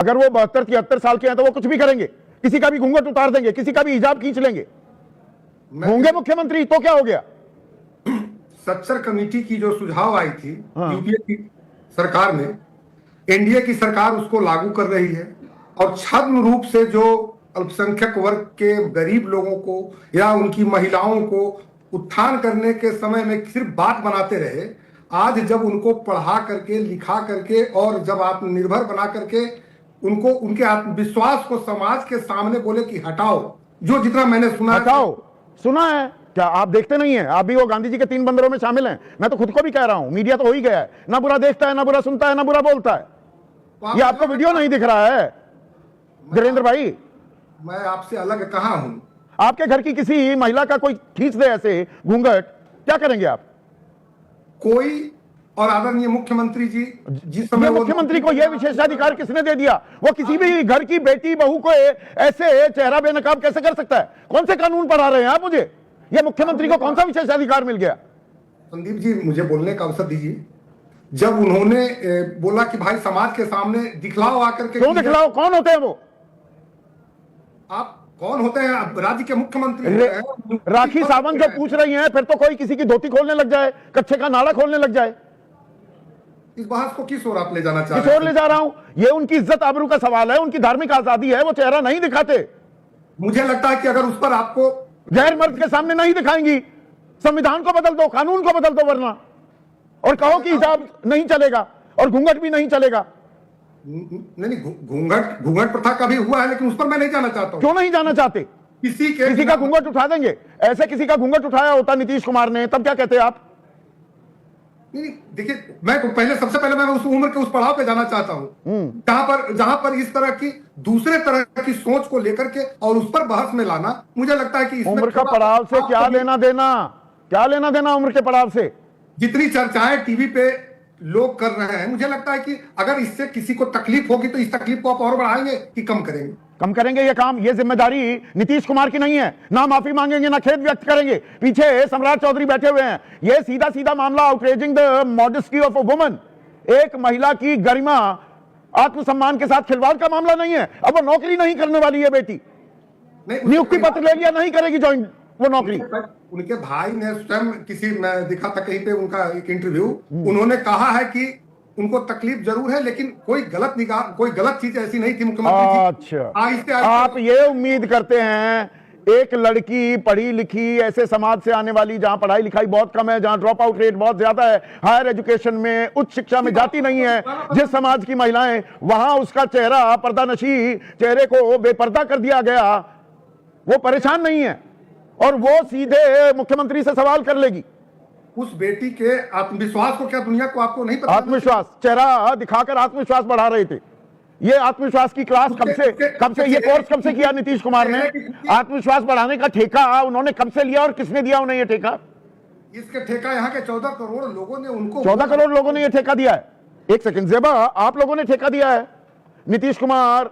अगर वो 72-73 साल के हैं तो वो कुछ भी करेंगे, किसी का भी घूंघट उतार देंगे, किसी का भी हिजाब खींच लेंगे, होंगे मुख्यमंत्री तो क्या हो गया। सच्चर कमेटी की जो सुझाव आई थी यूपीए की सरकार में, एनडीए की सरकार उसको लागू कर रही है और छद्म रूप से जो अल्पसंख्यक वर्ग के गरीब लोगों को या उनकी महिलाओं को उत्थान करने के समय में सिर्फ बात बनाते रहे, आज जब उनको पढ़ा करके लिखा करके और जब आत्मनिर्भर बना करके उनको उनके आत्मविश्वास को समाज के सामने बोले कि हटाओ, जो जितना मैंने सुना हटाओ, सुना है क्या आप देखते नहीं है, आप भी वो गांधी जी के 3 बंदरों में शामिल हैं। मैं तो खुद को भी कह रहा हूं, मीडिया तो हो ही गया है, ना बुरा देखता है, ना बुरा सुनता है, ना बुरा बोलता है। ये आपको वीडियो नहीं दिख रहा है धीरेन्द्र भाई? मैं आपसे अलग कहां हूं? आपके घर की किसी महिला का कोई खींच दे ऐसे घूंघट, क्या करेंगे आप? कोई और आदरणीय मुख्यमंत्री जी जिस समय मुख्यमंत्री को यह विशेषाधिकार किसने दे दिया? वो किसी भी घर की बेटी बहू को ऐसे चेहरा बेनकाब कैसे कर सकता है? कौन से कानून पढ़ा रहे हैं आप मुझे? ये मुख्यमंत्री को कौन सा विशेषाधिकार मिल गया? संदीप जी मुझे बोलने का अवसर दीजिए। जब उन्होंने बोला कि भाई समाज के सामने दिखलाओ आकर के, क्यों दिखलाओ? कौन होते हैं वो? आप कौन होते हैं? राज्य के मुख्यमंत्री राखी सावंत जो पूछ रही हैं, फिर तो कोई किसी की धोती खोलने लग जाए, कच्चे का नाड़ा खोलने लग जाए। इस बहस को किस ओर आप ले जाना चाह रहे हैं? किस ओर ले जा रहा हूं? ये उनकी इज्जत आबरू का सवाल है, उनकी धार्मिक आजादी है, वो चेहरा नहीं दिखाते। मुझे लगता है कि अगर उस पर आपको गैर मर्द के सामने नहीं दिखाएंगी, संविधान को बदल दो, कानून को बदल दो वरना, और कहो कि हिजाब नहीं चलेगा और घूंघट भी नहीं चलेगा। नहीं, घूंघट प्रथा का भी हुआ है, लेकिन उस पर मैं नहीं जाना चाहता हूं। क्यों नहीं जाना चाहते? किसी का घूंघट उठा देंगे। ऐसे किसी का घूंघट उठाया होता नीतीश कुमार ने, तब क्या कहते आप? नहीं देखिए, मैं सबसे पहले मैं उस उम्र के उस पड़ाव पे जाना चाहता हूं जहां पर इस तरह की दूसरे तरह की सोच को लेकर के और उस पर बहस में लाना, मुझे लगता है कि उम्र का पड़ाव से क्या लेना देना? क्या लेना देना उम्र के पड़ाव से? जितनी चर्चाएं टीवी पे लोग कर रहे हैं, मुझे लगता है कि अगर इससे किसी को तकलीफ होगी तो इस तकलीफ को आप और बढ़ाएंगे कि कम करेंगे? कम करेंगे। ये काम, ये जिम्मेदारी नीतीश कुमार की नहीं है। ना माफी मांगेंगे, ना खेद व्यक्त करेंगे। पीछे सम्राट चौधरी बैठे हुए हैं। ये सीधा सीधा मामला outraging the modesty of a woman, एक महिला की गरिमा, आत्मसम्मान के साथ खिलवाड़ का मामला नहीं है। अब वो नौकरी नहीं करने वाली है बेटी, नियुक्ति पत्र ले लिया, नहीं करेगी ज्वाइन वो नौकरी। उनके भाई ने स्वयं किसी, मैं दिखा था कहीं पे उनका एक इंटरव्यू, उन्होंने कहा है कि उनको तकलीफ जरूर है लेकिन कोई गलत चीज ऐसी नहीं थी मुख्यमंत्री। अच्छा, आप ये उम्मीद करते हैं एक लड़की पढ़ी लिखी ऐसे समाज से आने वाली, जहां पढ़ाई लिखाई बहुत कम है, जहां ड्रॉप आउट रेट बहुत ज्यादा है, हायर एजुकेशन में, उच्च शिक्षा में जाती नहीं है, जिस समाज की महिलाएं, वहां उसका चेहरा पर्दानशी, चेहरे को बेपर्दा कर दिया गया, वो परेशान नहीं है और वो सीधे मुख्यमंत्री से सवाल कर लेगी। उस बेटी के आत्मविश्वास को क्या दुनिया को आपको नहीं पता? आत्मविश्वास, चेहरा दिखाकर आत्मविश्वास बढ़ा रहे थे। ये आत्मविश्वास की क्लास कब से ये कोर्स कब से किया नीतीश कुमार ने? आत्मविश्वास बढ़ाने का ठेका उन्होंने कब से लिया और किसने दिया उन्हें ये ठेका? इसके ठेका यहाँ के 14 करोड़ लोगों ने उनको 14 करोड़ लोगों ने ये ठेका दिया है। एक सेकंड जेबा, आप लोगों ने ठेका दिया है। नीतीश कुमार